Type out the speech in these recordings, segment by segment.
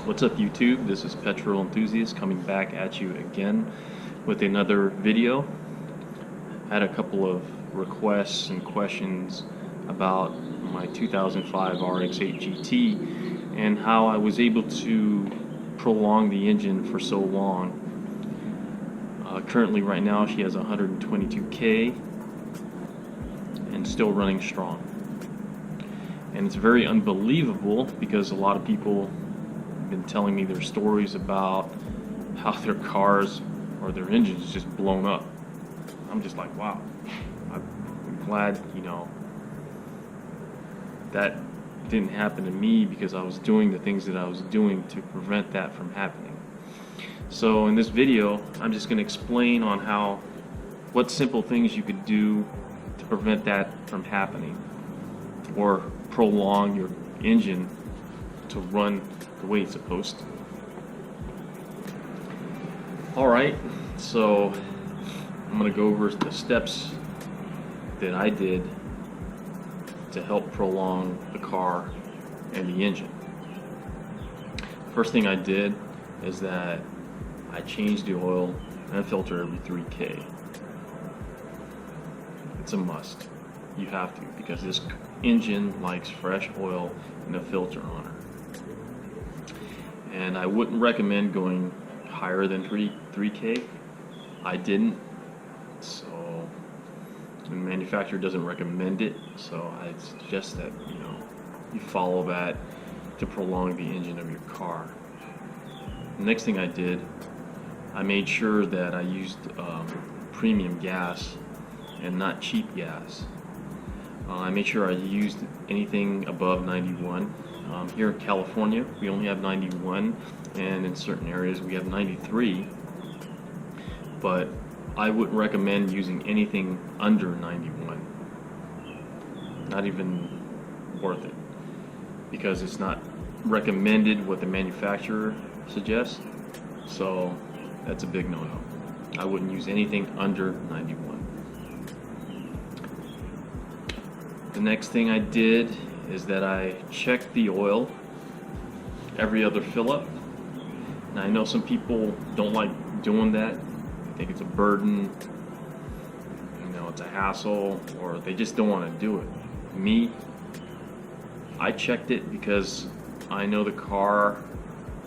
What's up YouTube? This is Petrol Enthusiast coming back at you again with another video. I had a couple of requests and questions about my 2005 RX8 GT and how I was able to prolong the engine for so long. Currently right now she has 122K and still running strong. And it's very unbelievable because a lot of people been telling me their stories about how their cars or their engines is just blown up. I'm just like, wow. I'm glad, that didn't happen to me because I was doing the things that I was doing to prevent that from happening. So in this video, I'm just going to explain on what simple things you could do to prevent that from happening or prolong your engine to run the way it's supposed to. Alright, so I'm going to go over the steps that I did to help prolong the car and the engine. First thing I did is that I changed the oil and filter every 3K. It's a must. You have to, because this engine likes fresh oil and a filter on her. And I wouldn't recommend going higher than 3K. I didn't, so the manufacturer doesn't recommend it, so I suggest that you follow that to prolong the engine of your car. The next thing I did, I made sure that I used premium gas and not cheap gas. I made sure I used anything above 91. Here in California, we only have 91, and in certain areas we have 93. But I wouldn't recommend using anything under 91. Not even worth it, because it's not recommended what the manufacturer suggests. So that's a big no-no. I wouldn't use anything under 91. The next thing I did is that I checked the oil every other fill up. Now I know some people don't like doing that. They think it's a burden, it's a hassle, or they just don't want to do it. Me, I checked it because I know the car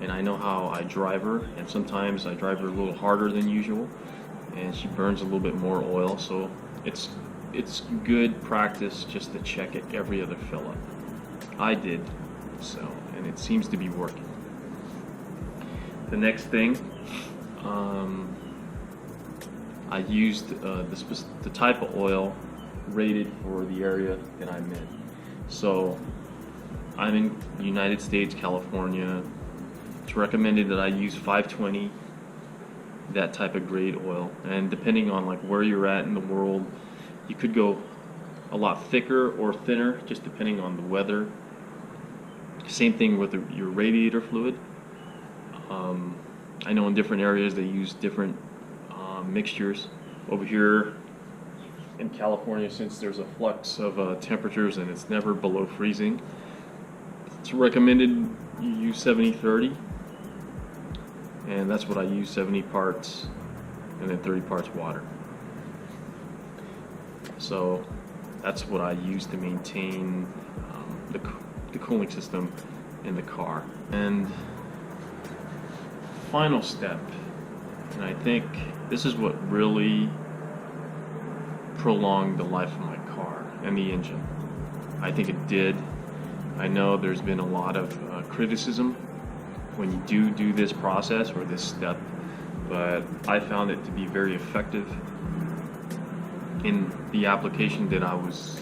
and I know how I drive her, and sometimes I drive her a little harder than usual and she burns a little bit more oil, so it's good practice just to check it every other fill up. I did so, and it seems to be working. The next thing, I used the type of oil rated for the area that I'm in. So I'm in the United States, California. It's recommended that I use 520, that type of grade oil, and depending on where you're at in the world, you could go a lot thicker or thinner, just depending on the weather. Same thing with your radiator fluid. I know in different areas they use different mixtures. Over here in California, since there's a flux of temperatures and it's never below freezing, it's recommended you use 70-30, and that's what I use, 70 parts and then 30 parts water. So that's what I use to maintain the cooling system in the car. And final step, and I think this is what really prolonged the life of my car and the engine. I think it did. I know there's been a lot of criticism when you do this process or this step, but I found it to be very effective in the application that I was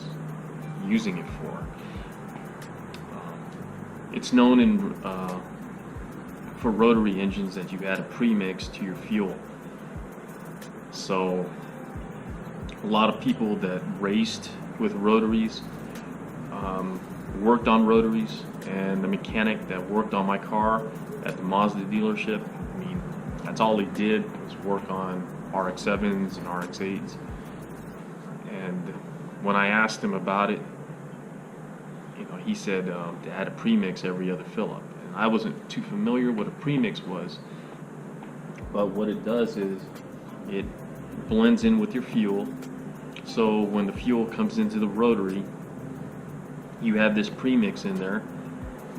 using it for. It's known for rotary engines that you add a premix to your fuel. So a lot of people that raced with rotaries, worked on rotaries, and the mechanic that worked on my car at the Mazda dealership, that's all he did was work on RX-7s and RX-8s. And when I asked him about it, he said to add a premix every other fill-up. And I wasn't too familiar what a premix was, but what it does is it blends in with your fuel. So when the fuel comes into the rotary, you have this premix in there,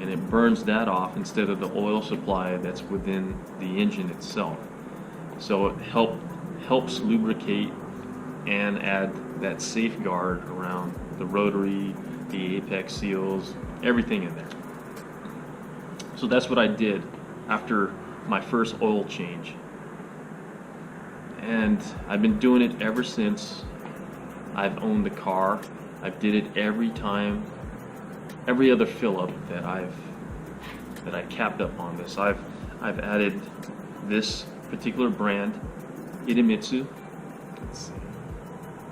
and it burns that off instead of the oil supply that's within the engine itself. So it helps lubricate and add that safeguard around the rotary, the apex seals, everything in there. So that's what I did after my first oil change. And I've been doing it ever since I've owned the car. I did it every time, every other fill up that I capped up on this. I've added this particular brand, Idemitsu. Let's see.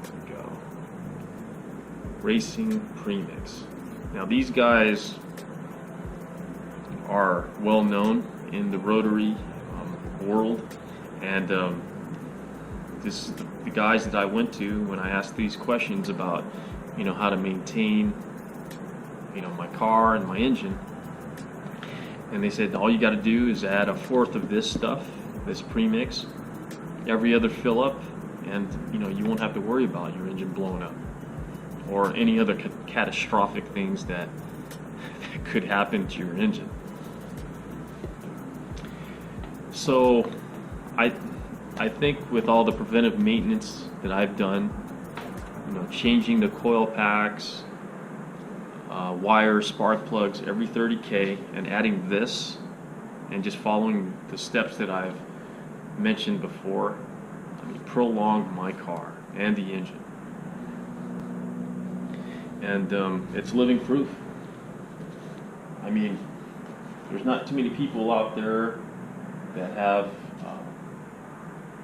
There we go. Racing Premix. Now these guys are well known in the rotary world, and this is the guys that I went to when I asked these questions about, how to maintain, my car and my engine. And they said all you got to do is add a fourth of this stuff, this premix, every other fill up, and you won't have to worry about your engine blowing up or any other catastrophic things that could happen to your engine. So I think with all the preventive maintenance that I've done, changing the coil packs, wires, spark plugs every 30K, and adding this, and just following the steps that I've mentioned before, prolonged my car and the engine. And it's living proof. There's not too many people out there that have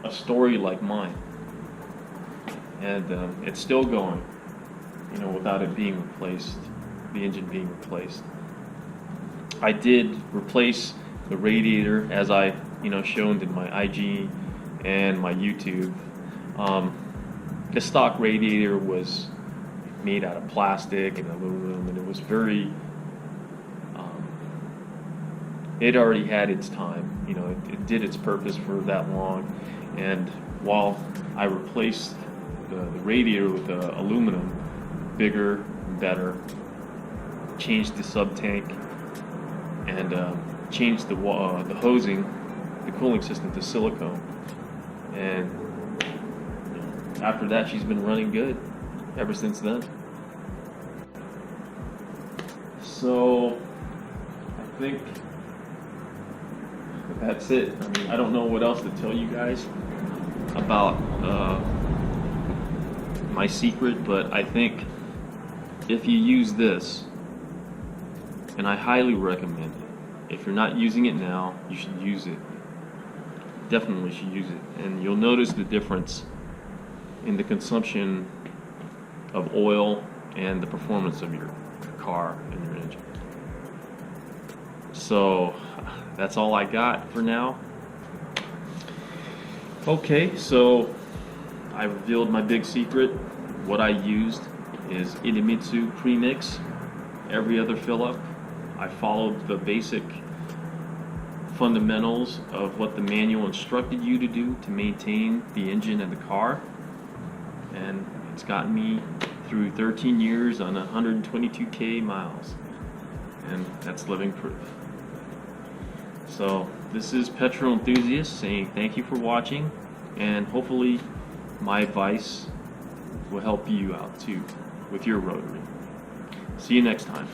a story like mine, and it's still going, without it being replaced, the engine being replaced. I did replace the radiator, as I shown in my IG and my YouTube. The stock radiator was made out of plastic and aluminum, and it was very it already had its time. It did its purpose for that long. And while I replaced the radiator with aluminum, bigger, better, changed the sub tank, and changed the hosing, the cooling system to silicone. And after that, she's been running good ever since then. So I think that's it. I don't know what else to tell you guys about my secret, but I think if you use this, and I highly recommend it, if you're not using it now, you should use it. Definitely should use it, and you'll notice the difference in the consumption of oil and the performance of your car and your engine. So that's all I got for now. Okay, so I revealed my big secret. What I used is Idemitsu Premix, every other fill up. I followed the basic fundamentals of what the manual instructed you to do to maintain the engine and the car, and it's gotten me through 13 years on 122K miles, and that's living proof. So this is Petrol Enthusiast saying thank you for watching, and hopefully my advice will help you out too with your rotary. See you next time.